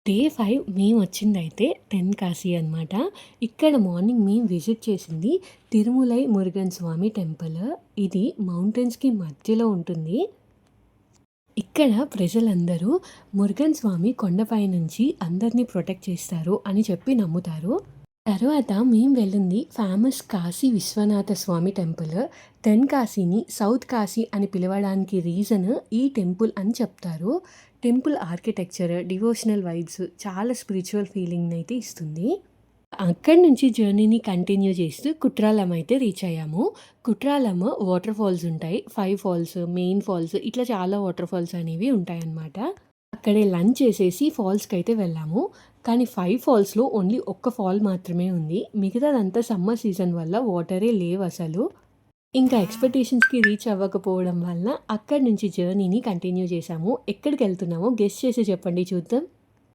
Day 5 మేమొచ్చిందయితే Tenkasi అనమాట. ఇక్కడ morning మేము విజిట్ చేసింది తిరుమలై మురుగన్ స్వామి టెంపుల్. ఇది మౌంటైన్స్‌కి మధ్యలో ఉంటుంది. ఇక్కడ ప్రజలందరూ మురుగన్ స్వామి కొండపై నుంచి అందరిని ప్రొటెక్ట్ చేస్తారు అని చెప్పి నమ్ముతారు. తర్వాత మేము వెళ్ళింది ఫేమస్ కాశీ విశ్వనాథ స్వామి టెంపుల్. తెన్కాశీని సౌత్ కాశీ అని పిలవడానికి రీజన్ ఈ టెంపుల్ అని చెప్తారు. టెంపుల్ ఆర్కిటెక్చర్, డివోషనల్ వైబ్స్ చాలా స్పిరిచువల్ ఫీలింగ్‌నైతే ఇస్తుంది. అక్కడి నుంచి జర్నీని కంటిన్యూ చేస్తూ కుట్రాలం అయితే రీచ్ అయ్యాము. కుట్రాలం వాటర్ ఫాల్స్ ఉంటాయి. 5 ఫాల్స్, మెయిన్ ఫాల్స్ ఇట్లా చాలా వాటర్ ఫాల్స్ అనేవి ఉంటాయన్నమాట. అక్కడే లంచ్ చేసేసి ఫాల్స్‌కైతే వెళ్ళాము. కానీ 5 ఫాల్స్‌లో ఓన్లీ ఒక్క ఫాల్ మాత్రమే ఉంది. మిగతాదంతా సమ్మర్ సీజన్ వల్ల వాటరే లేవసలు. ఇంకా ఎక్స్‌పెక్టేషన్స్‌కి రీచ్ అవ్వకపోవడం వల్ల అక్కడి నుంచి జర్నీని కంటిన్యూ చేశాము. ఎక్కడికెళ్తున్నామో గెస్ చేసి చెప్పండి చూద్దాం.